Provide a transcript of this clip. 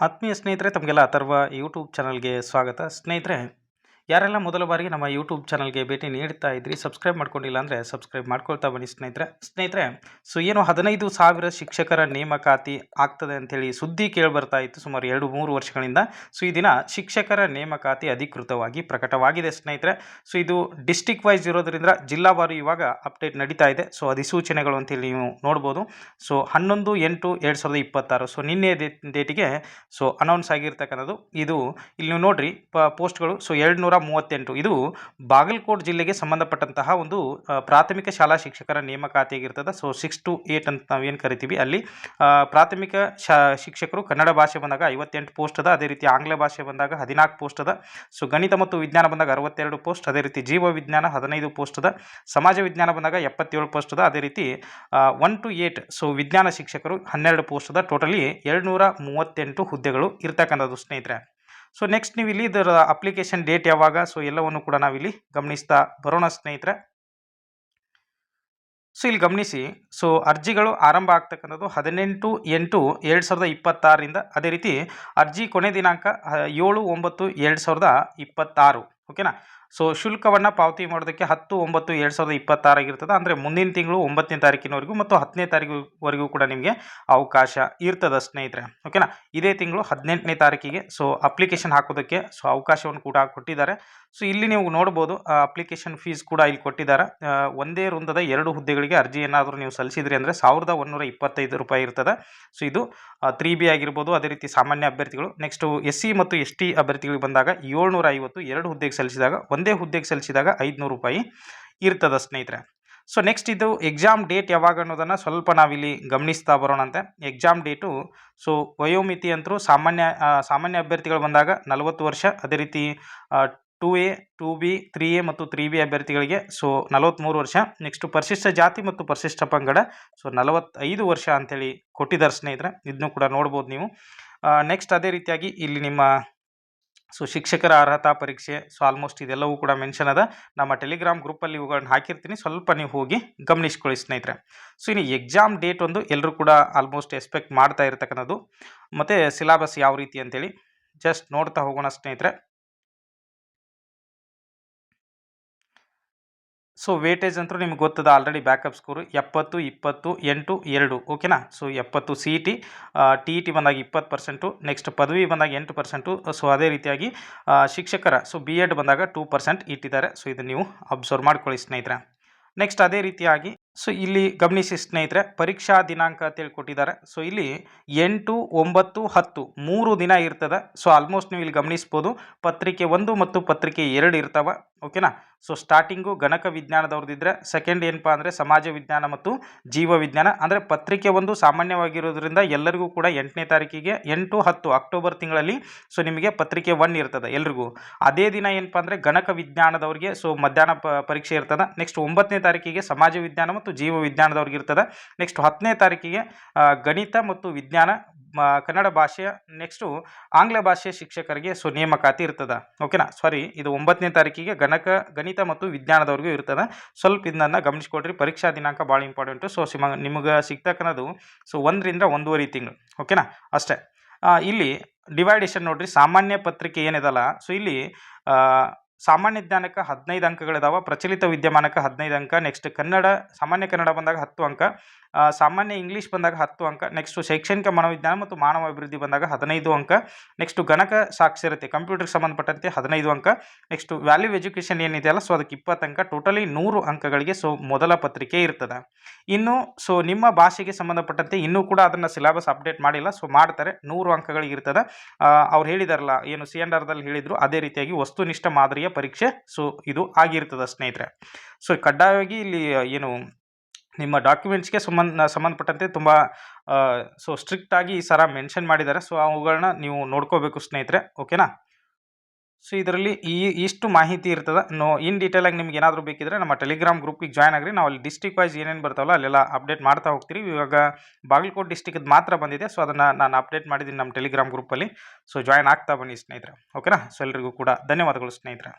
ಆತ್ಮೀಯ ಸ್ನೇಹಿತರೆ, ತಮಗೆಲ್ಲ ಅಥರ್ವ ಯೂಟ್ಯೂಬ್ ಚಾನಲ್ಗೆ ಸ್ವಾಗತ. ಸ್ನೇಹಿತರೆ, ಯಾರೆಲ್ಲ ಮೊದಲ ಬಾರಿಗೆ ನಮ್ಮ ಯೂಟ್ಯೂಬ್ ಚಾನಲ್ಗೆ ಭೇಟಿ ನೀಡ್ತಾ ಇದ್ರಿ, ಸಬ್ಸ್ಕ್ರೈಬ್ ಮಾಡ್ಕೊಂಡಿಲ್ಲ ಅಂದರೆ ಸಬ್ಸ್ಕ್ರೈಬ್ ಮಾಡ್ಕೊಳ್ತಾ ಬನ್ನಿ ಸ್ನೇಹಿತರೆ. ಸೊ ಏನು 15,000 ಶಿಕ್ಷಕರ ನೇಮಕಾತಿ ಆಗ್ತದೆ ಅಂಥೇಳಿ ಸುದ್ದಿ ಕೇಳಿಬರ್ತಾ ಇತ್ತು ಸುಮಾರು 2-3 ವರ್ಷಗಳಿಂದ. ಸೊ ಈ ದಿನ ಶಿಕ್ಷಕರ ನೇಮಕಾತಿ ಅಧಿಕೃತವಾಗಿ ಪ್ರಕಟವಾಗಿದೆ ಸ್ನೇಹಿತರೆ. ಸೊ ಇದು ಡಿಸ್ಟಿಕ್ ವೈಸ್ ಇರೋದ್ರಿಂದ ಜಿಲ್ಲಾವಾರು ಇವಾಗ ಅಪ್ಡೇಟ್ ನಡೀತಾ ಇದೆ. ಸೊ ಅಧಿಸೂಚನೆಗಳು ಅಂತೇಳಿ ನೀವು ನೋಡ್ಬೋದು. ಸೊ 11/8/2026 ಸೊ ನಿನ್ನೆ ಡೇಟಿಗೆ ಸೊ ಅನೌನ್ಸ್ ಆಗಿರ್ತಕ್ಕಂಥದ್ದು. ಇದು ಇಲ್ಲಿ ನೀವು ನೋಡ್ರಿ ಪೋಸ್ಟ್ಗಳು. ಸೊ 238 ಇದು ಬಾಗಲಕೋಟೆ ಜಿಲ್ಲೆಗೆ ಸಂಬಂಧಪಟ್ಟಂತಹ ಒಂದು ಪ್ರಾಥಮಿಕ ಶಾಲಾ ಶಿಕ್ಷಕರ ನೇಮಕಾತಿ ಆಗಿರ್ತದೆ. ಸೊ 6 to 8 ಅಂತ ನಾವೇನು ಕರಿತೀವಿ, ಅಲ್ಲಿ ಪ್ರಾಥಮಿಕ ಶಿಕ್ಷಕರು ಕನ್ನಡ ಭಾಷೆ ಬಂದಾಗ 58 ಪೋಸ್ಟ್ ಅದ. ಅದೇ ರೀತಿ ಆಂಗ್ಲ ಭಾಷೆ ಬಂದಾಗ 14 ಪೋಸ್ಟ್ ಅದ. ಸೊ ಗಣಿತ ಮತ್ತು ವಿಜ್ಞಾನ ಬಂದಾಗ 62 ಪೋಸ್ಟ್. ಅದೇ ರೀತಿ ಜೀವ ವಿಜ್ಞಾನ 15 ಪೋಸ್ಟ್ ಅದ. ಸಮಾಜ ವಿಜ್ಞಾನ ಬಂದಾಗ 77 ಪೋಸ್ಟ್ ಅದ. ಅದೇ ರೀತಿ 1 to 8 ಸೊ ವಿಜ್ಞಾನ ಶಿಕ್ಷಕರು 12 ಪೋಸ್ಟ್ ಅದ. ಟೋಟಲಿ 238 ಹುದ್ದೆಗಳು ಇರ್ತಕ್ಕಂಥದ್ದು ಸ್ನೇಹಿತರೆ. ಸೊ ನೆಕ್ಸ್ಟ್ ನೀವು ಇಲ್ಲಿ ಇದರ ಅಪ್ಲಿಕೇಶನ್ ಡೇಟ್ ಯಾವಾಗ, ಸೊ ಎಲ್ಲವನ್ನು ಕೂಡ ನಾವಿಲ್ಲಿ ಗಮನಿಸ್ತಾ ಬರೋಣ ಸ್ನೇಹಿತರೆ. ಸೊ ಇಲ್ಲಿ ಗಮನಿಸಿ, ಸೊ ಅರ್ಜಿಗಳು ಆರಂಭ ಆಗ್ತಕ್ಕಂಥದ್ದು 18/8/2026 ಅದೇ ರೀತಿ ಅರ್ಜಿ ಕೊನೆ ದಿನಾಂಕ 7/9/2026. ಓಕೆನಾ. ಸೊ ಶುಲ್ಕವನ್ನು ಪಾವತಿ ಮಾಡೋದಕ್ಕೆ 10/9/2026 ಆಗಿರ್ತದೆ. ಅಂದರೆ ಮುಂದಿನ ತಿಂಗಳು 9ನೇ ತಾರೀಕಿನವರೆಗೂ ಮತ್ತು 10ನೇ ತಾರೀಕುವರೆಗೂ ಕೂಡ ನಿಮಗೆ ಅವಕಾಶ ಇರ್ತದೆ ಸ್ನೇಹಿತರೆ. ಓಕೆನಾ. ಇದೇ ತಿಂಗಳು 18ನೇ ತಾರೀಕಿಗೆ ಸೊ ಅಪ್ಲಿಕೇಶನ್ ಹಾಕೋದಕ್ಕೆ ಸೊ ಅವಕಾಶವನ್ನು ಕೂಡ ಕೊಟ್ಟಿದ್ದಾರೆ. ಸೊ ಇಲ್ಲಿ ನೀವು ನೋಡ್ಬೋದು, ಅಪ್ಲಿಕೇಶನ್ ಫೀಸ್ ಕೂಡ ಇಲ್ಲಿ ಕೊಟ್ಟಿದ್ದಾರೆ. ಒಂದೇ ವೃಂದದ 2 ಹುದ್ದೆಗಳಿಗೆ ಅರ್ಜಿ ಏನಾದರೂ ನೀವು ಸಲ್ಲಿಸಿದ್ರಿ ಅಂದರೆ 1,125 ರೂಪಾಯಿ ಇರ್ತದೆ. ಸೊ ಇದು 3B ಆಗಿರ್ಬೋದು. ಅದೇ ರೀತಿ ಸಾಮಾನ್ಯ ಅಭ್ಯರ್ಥಿಗಳು. ನೆಕ್ಸ್ಟು SC ಮತ್ತು ST ಅಭ್ಯರ್ಥಿಗಳಿಗೆ ಬಂದಾಗ 750, 2 ಹುದ್ದೆಗೆ ಸಲ್ಲಿಸಿದಾಗ, ಒಂದೇ ಹುದ್ದೆಗೆ ಸಲ್ಲಿಸಿದಾಗ 500 ರೂಪಾಯಿ ಇರ್ತದೆ ಸ್ನೇಹಿತರೆ. ಸೊ ನೆಕ್ಸ್ಟ್ ಇದು ಎಕ್ಸಾಮ್ ಡೇಟ್ ಯಾವಾಗ ಅನ್ನೋದನ್ನು ಸ್ವಲ್ಪ ನಾವಿಲ್ಲಿ ಗಮನಿಸ್ತಾ ಬರೋಣಂತೆ. ಎಕ್ಸಾಮ್ ಡೇಟು ಸೊ ವಯೋಮಿತಿ ಅಂತರೂ ಸಾಮಾನ್ಯ ಅಭ್ಯರ್ಥಿಗಳು ಬಂದಾಗ 40 ವರ್ಷ. ಅದೇ ರೀತಿ 2A, 2B, 3A ಮತ್ತು 3B ಅಭ್ಯರ್ಥಿಗಳಿಗೆ ಸೊ 43 ವರ್ಷ. ನೆಕ್ಸ್ಟ್ ಪರಿಶಿಷ್ಟ ಜಾತಿ ಮತ್ತು ಪರಿಶಿಷ್ಟ ಪಂಗಡ ಸೊ 45 ವರ್ಷ ಅಂಥೇಳಿ ಕೊಟ್ಟಿದ್ದಾರೆ ಸ್ನೇಹಿತರೆ. ಇದನ್ನು ಕೂಡ ನೋಡ್ಬೋದು ನೀವು. ನೆಕ್ಸ್ಟ್ ಅದೇ ರೀತಿಯಾಗಿ ಇಲ್ಲಿ ನಿಮ್ಮ ಸೊ ಶಿಕ್ಷಕರ ಅರ್ಹತಾ ಪರೀಕ್ಷೆ ಸೊ ಆಲ್ಮೋಸ್ಟ್ ಇದೆಲ್ಲವೂ ಕೂಡ ಮೆನ್ಷನ್ ಅದ. ನಮ್ಮ ಟೆಲಿಗ್ರಾಮ್ ಗ್ರೂಪಲ್ಲಿ ಇವುಗಳನ್ನ ಹಾಕಿರ್ತೀನಿ, ಸ್ವಲ್ಪ ನೀವು ಹೋಗಿ ಗಮನಿಸ್ಕೊಳ್ಳಿ ಸ್ನೇಹಿತರೆ. ಸೊ ಇನ್ನು ಎಕ್ಸಾಮ್ ಡೇಟ್ ಒಂದು ಎಲ್ಲರೂ ಕೂಡ ಆಲ್ಮೋಸ್ಟ್ ಎಕ್ಸ್ಪೆಕ್ಟ್ ಮಾಡ್ತಾ ಇರ್ತಕ್ಕಂಥದ್ದು. ಮತ್ತು ಸಿಲೆಬಸ್ ಯಾವ ರೀತಿ ಅಂತೇಳಿ ಜಸ್ಟ್ ನೋಡ್ತಾ ಹೋಗೋಣ ಸ್ನೇಹಿತರೆ. ಸೊ ವೇಟೇಜ್ ಅಂತೂ ನಿಮ್ಗೆ ಗೊತ್ತದ ಆಲ್ರೆಡಿ. Backup score 70, 20, 8, 2. ಓಕೆನಾ. ಸೊ 70 CET, TET ಬಂದಾಗ 20%, ನೆಕ್ಸ್ಟ್ ಪದವಿ ಬಂದಾಗ 8%. ಸೊ ಅದೇ ರೀತಿಯಾಗಿ ಶಿಕ್ಷಕರ ಸೊ B.Ed ಬಂದಾಗ 2% ಇಟ್ಟಿದ್ದಾರೆ. ಸೊ ಇದು ನೀವು ಅಬ್ಸರ್ವ್ ಮಾಡ್ಕೊಳ್ಳಿ ಸ್ನೇಹಿತರೆ. ನೆಕ್ಸ್ಟ್ ಅದೇ ರೀತಿಯಾಗಿ ಸೊ ಇಲ್ಲಿ ಗಮನಿಸಿ ಸ್ನೇಹಿತರೆ, ಪರೀಕ್ಷಾ ದಿನಾಂಕ ಅಂತೇಳಿ ಕೊಟ್ಟಿದ್ದಾರೆ. ಸೊ ಇಲ್ಲಿ 8, 9, 10 3 ದಿನ ಇರ್ತದೆ. ಸೊ ಆಲ್ಮೋಸ್ಟ್ ನೀವು ಇಲ್ಲಿ ಗಮನಿಸ್ಬೋದು, ಪತ್ರಿಕೆ 1 ಮತ್ತು ಪತ್ರಿಕೆ 2 ಇರ್ತಾವೆ. ಓಕೆನಾ. ಸೊ ಸ್ಟಾರ್ಟಿಂಗು ಗಣಕ ವಿಜ್ಞಾನದವ್ರದ್ದಿದ್ರೆ, ಸೆಕೆಂಡ್ ಏನಪ್ಪ ಅಂದರೆ ಸಮಾಜ ವಿಜ್ಞಾನ ಮತ್ತು ಜೀವ ವಿಜ್ಞಾನ. ಅಂದರೆ ಪತ್ರಿಕೆ 1 ಸಾಮಾನ್ಯವಾಗಿರೋದ್ರಿಂದ ಎಲ್ಲರಿಗೂ ಕೂಡ 8ನೇ ತಾರೀಕಿಗೆ 8, 10 ಅಕ್ಟೋಬರ್ ತಿಂಗಳಲ್ಲಿ ಸೊ ನಿಮಗೆ ಪತ್ರಿಕೆ 1 ಇರ್ತದೆ ಎಲ್ರಿಗೂ. ಅದೇ ದಿನ ಏನಪ್ಪ ಅಂದರೆ ಗಣಕ ವಿಜ್ಞಾನದವ್ರಿಗೆ ಸೊ ಮಧ್ಯಾಹ್ನ ಪರೀಕ್ಷೆ ಇರ್ತದೆ. ನೆಕ್ಸ್ಟ್ 9ನೇ ತಾರೀಕಿಗೆ ಸಮಾಜ ವಿಜ್ಞಾನ ಮತ್ತು ಜೀವ ವಿಜ್ಞಾನದವ್ರಿಗೆ ಇರ್ತದೆ. ನೆಕ್ಸ್ಟ್ 10ನೇ ತಾರೀಕಿಗೆ ಗಣಿತ ಮತ್ತು ವಿಜ್ಞಾನ ಕನ್ನಡ ಭಾಷೆಯ ನೆಕ್ಸ್ಟು ಆಂಗ್ಲ ಭಾಷೆಯ ಶಿಕ್ಷಕರಿಗೆ ಸೊ ನೇಮಕಾತಿ ಇರ್ತದೆ. ಓಕೆನಾ. ಇದು 9ನೇ ತಾರೀಕಿಗೆ ಗಣಿತ ಮತ್ತು ವಿಜ್ಞಾನದವ್ರಿಗೂ ಇರ್ತದೆ. ಸ್ವಲ್ಪ ಇದನ್ನ ಗಮನಿಸ್ಕೊಡ್ರಿ. ಪರೀಕ್ಷಾ ದಿನಾಂಕ ಭಾಳ ಇಂಪಾರ್ಟೆಂಟು. ಸೊ ನಿಮಗೆ ಸಿಗ್ತಕ್ಕನ್ನೋದು ಸೊ 1 ರಿಂದ 1.5 ತಿಂಗಳು. ಓಕೆನಾ. ಅಷ್ಟೇ. ಇಲ್ಲಿ ಡಿವೈಡೇಷನ್ ನೋಡ್ರಿ. ಸಾಮಾನ್ಯ ಪತ್ರಿಕೆ ಏನಿದಲ್ಲ, ಸೊ ಇಲ್ಲಿ ಸಾಮಾನ್ಯ ಜ್ಞಾನಕ್ಕೆ 15 ಅಂಕಗಳಿದಾವೆ, ಪ್ರಚಲಿತ ವಿದ್ಯಮಾನಕ್ಕೆ 15 ಅಂಕ. ನೆಕ್ಸ್ಟ್ ಸಾಮಾನ್ಯ ಕನ್ನಡ ಬಂದಾಗ 10 ಅಂಕ, ಸಾಮಾನ್ಯ ಇಂಗ್ಲೀಷ್ ಬಂದಾಗ 10 ಅಂಕ. ನೆಕ್ಸ್ಟು ಶೈಕ್ಷಣಿಕ ಮನೋವಿಜ್ಞಾನ ಮತ್ತು ಮಾನವ ಅಭಿವೃದ್ಧಿ ಬಂದಾಗ 15 ಅಂಕ. ನೆಕ್ಸ್ಟು ಗಣಕ ಸಾಕ್ಷರತೆ ಕಂಪ್ಯೂಟರ್ಗೆ ಸಂಬಂಧಪಟ್ಟಂತೆ 15 ಅಂಕ. ನೆಕ್ಸ್ಟು ವ್ಯಾಲ್ಯೂ ಎಜುಕೇಷನ್ ಏನಿದೆಯಲ್ಲ ಸೊ ಅದಕ್ಕೆ 20 ಅಂಕ. ಟೋಟಲಿ 100 ಅಂಕಗಳಿಗೆ ಸೊ ಮೊದಲ ಪತ್ರಿಕೆ ಇರ್ತದೆ. ಇನ್ನು ಸೊ ನಿಮ್ಮ ಭಾಷೆಗೆ ಸಂಬಂಧಪಟ್ಟಂತೆ ಇನ್ನೂ ಕೂಡ ಅದನ್ನು ಸಿಲೆಬಸ್ ಅಪ್ಡೇಟ್ ಮಾಡಿಲ್ಲ. ಸೊ ಮಾಡ್ತಾರೆ. 100 ಅಂಕಗಳಿಗೆ ಇರ್ತದೆ. ಅವ್ರು ಹೇಳಿದಾರಲ್ಲ, ಏನು CNRದಲ್ಲಿ ಹೇಳಿದರು, ಅದೇ ರೀತಿಯಾಗಿ ವಸ್ತುನಿಷ್ಠ ಮಾದರಿಯ ಪರೀಕ್ಷೆ ಸೊ ಇದು ಆಗಿರ್ತದೆ ಸ್ನೇಹಿತರೆ. ಸೊ ಕಡ್ಡಾಯವಾಗಿ ಇಲ್ಲಿ ಏನು ನಿಮ್ಮ ಡಾಕ್ಯುಮೆಂಟ್ಸ್ಗೆ ಸಂಬಂಧಪಟ್ಟಂತೆ ತುಂಬ ಸೊ ಸ್ಟ್ರಿಕ್ಟಾಗಿ ಈ ಸಲ ಮೆನ್ಷನ್ ಮಾಡಿದ್ದಾರೆ. ಸೊ ಅವುಗಳನ್ನ ನೀವು ನೋಡ್ಕೋಬೇಕು ಸ್ನೇಹಿತರೆ. ಓಕೆನಾ. ಸೊ ಇದರಲ್ಲಿ ಇಷ್ಟು ಮಾಹಿತಿ ಇರ್ತದೆ. ಇನ್ ಡೀಟೇಲಾಗಿ ನಿಮ್ಗೆ ಏನಾದರೂ ಬೇಕಿದ್ರೆ ನಮ್ಮ ಟೆಲಿಗ್ರಾಮ್ ಗ್ರೂಪಿಗೆ ಜಾಯ್ನ್ ಆಗಿರಿ. ನಾವು ಅಲ್ಲಿ ಡಿಸ್ಟ್ರಿಕ್ಟ್ ವೈಸ್ ಏನೇನು ಬರ್ತಾವಲ್ಲ ಅಲ್ಲೆಲ್ಲ ಅಪ್ಡೇಟ್ ಮಾಡ್ತಾ ಹೋಗ್ತೀರಿ. ಇವಾಗ ಬಾಗಲಕೋಟೆ ಡಿಸ್ಟಿಕ್ದು ಮಾತ್ರ ಬಂದಿದೆ. ಸೊ ಅದನ್ನು ನಾನು ಅಪ್ಡೇಟ್ ಮಾಡಿದ್ದೀನಿ ನಮ್ಮ ಟೆಲಿಗ್ರಾಮ್ ಗ್ರೂಪಲ್ಲಿ. ಸೊ ಜಾಯ್ನ್ ಆಗ್ತಾ ಬನ್ನಿ ಸ್ನೇಹಿತರೆ. ಓಕೆನಾ. ಸೊ ಎಲ್ರಿಗೂ ಕೂಡ ಧನ್ಯವಾದಗಳು ಸ್ನೇಹಿತರೆ.